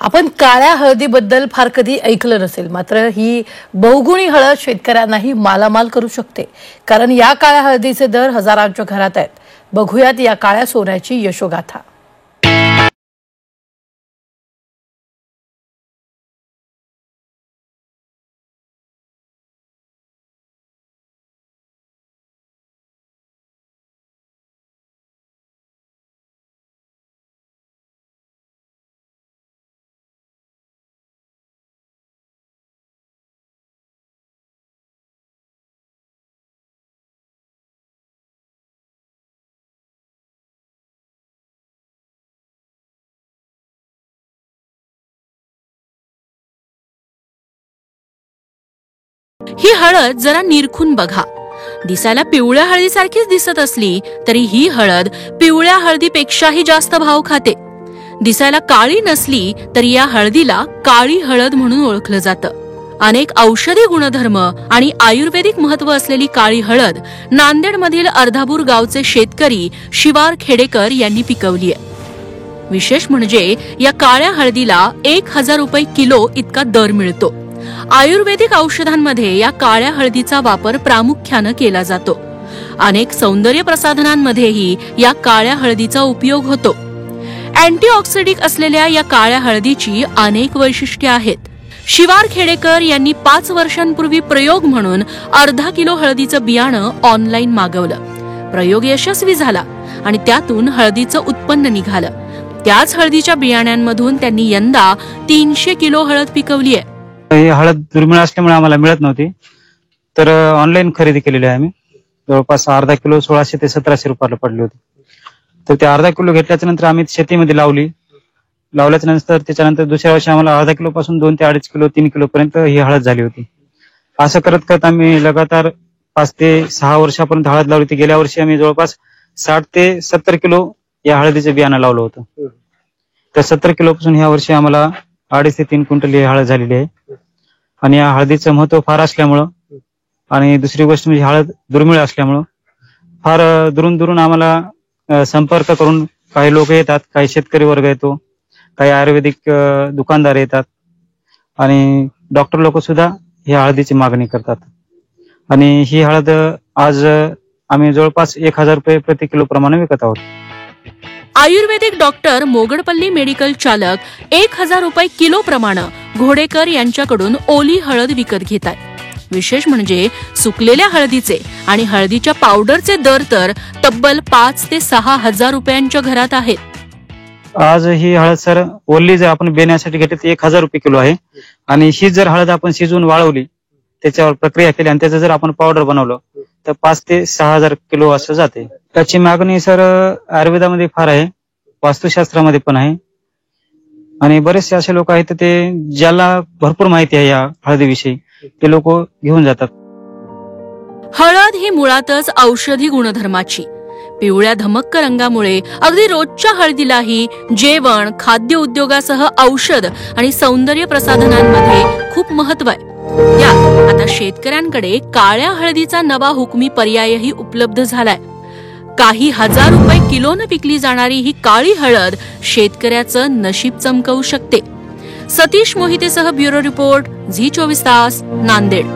आपण काळ्या हळदीबद्दल फार कधी ऐकलं नसेल, मात्र ही बहुगुणी हळद शेतकऱ्यांनाही मालामाल करू शकते. कारण या काळ्या हळदीचे दर हजारांच्या घरात आहेत. बघूयात या काळ्या सोन्याची यशोगाथा. ही हळद जरा निरखून बघा. दिसायला पिवळ्या हळदीसारखीच दिसत असली तरी ही हळद पिवळ्या हळदीपेक्षाही जास्त भाव खाते. दिसायला काळी नसली तरी या हळदीला काळी हळद म्हणून ओळखलं जातं. अनेक औषधी गुणधर्म आणि आयुर्वेदिक महत्व असलेली काळी हळद नांदेडमधील अर्धापूर गावचे शेतकरी शिवार खेडेकर यांनी पिकवली आहे. विशेष म्हणजे या काळ्या हळदीला 1000 रुपये किलो इतका दर मिळतो. आयुर्वेदिक औषधांमध्ये या काळ्या हळदीचा वापर प्रामुख्याने केला जातो. अनेक सौंदर्य प्रसाधनांमध्येही या काळ्या हळदीचा उपयोग होतो. अँटीऑक्सिडंट असलेल्या या काळ्या हळदीची अनेक वैशिष्ट्ये आहेत. शिवार खेडेकर यांनी 5 वर्षांपूर्वी प्रयोग म्हणून अर्धा किलो हळदीचं बियाणं ऑनलाईन मागवलं. प्रयोग यशस्वी झाला आणि त्यातून हळदीचं उत्पन्न निघालं. त्याच हळदीच्या बियाण्यांमधून त्यांनी यंदा 300 किलो हळद पिकवली आहे. ही हळद दुर्मिळ असल्यामुळे आम्हाला मिळत नव्हती, तर ऑनलाईन खरेदी केलेली आहे आम्ही. जवळपास अर्धा किलो 1600 ते 1700 रुपयाला पडली होती. तर ते अर्धा किलो घेतल्याच्या नंतर आम्ही शेतीमध्ये लावल्याच्या नंतर त्याच्यानंतर दुसऱ्या वर्षी आम्हाला अर्धा किलो पासून 2 ते 2.5 किलो 3 किलो पर्यंत ही हळद झाली होती. असं करत करत आम्ही लगातार 5 ते 6 वर्षापर्यंत हळद लावली होती. गेल्या वर्षी आम्ही जवळपास 60 ते 70 किलो या हळदीचं बियाणं लावलं होतं. तर 70 किलो पासून ह्या वर्षी आम्हाला 2.5 ते 3 क्विंटल ही हळद झालेली आहे. आणि या हळदीचं महत्व फार असल्यामुळं आणि दुसरी गोष्ट म्हणजे हळद दुर्मिळ असल्यामुळं फार दुरून आम्हाला संपर्क करून काही लोक येतात, काही शेतकरी वर्ग येतो, काही आयुर्वेदिक दुकानदार येतात आणि डॉक्टर लोक सुद्धा ह्या हळदीची मागणी करतात. आणि ही हळद आज आम्ही जवळपास 1000 रुपये प्रति किलो प्रमाणे विकत आहोत. आयुर्वेदिक डॉक्टर मोगडपल्ली मेडिकल चालक 1000 रुपये किलो प्रमाणे घोडेकर यांच्याकडून ओली हळद विकत घेतात. विशेष म्हणजे सुकलेल्या हळदीचे आणि हळदीच्या पावडरचे दर तर तब्बल 5 ते 6000 रुपयांच्या घरात आहेत. आज ही हळद सर ओली जर आपण बेण्यासाठी घेतली तर 1000 रुपये किलो आहे. आणि ही जर हळद आपण शिजवून वाळवली, त्याच्यावर प्रक्रिया केली आणि त्याचं जर आपण पावडर बनवलं तर 5 ते 6000 किलो असं जाते. त्याची मागणी सर आयुर्वेदामध्ये फार आहे, वास्तुशास्त्रामध्ये पण आहे आणि बरेचसे असे लोक आहेत ते ज्याला भरपूर माहिती आहे या हळदीविषयी, ते लोक घेऊन जातात. हळद ही मुळातच औषधी गुणधर्माची. पिवळ्या धमक्क रंगामुळे अगदी रोजच्या हळदीलाही जेवण, खाद्य उद्योगासह औषध आणि सौंदर्य प्रसाधनांमध्ये खूप महत्व आहे. यात आता शेतकऱ्यांकडे काळ्या हळदीचा नवा हुकमी पर्यायही उपलब्ध झालाय. काही 1000 रुपये किलोने विकली जाणारी ही काळी हळद शेतकऱ्याचं नशीब चमकवू शकते. सतीश मोहितेसह ब्युरो रिपोर्ट, झी 24 तास, नांदेड.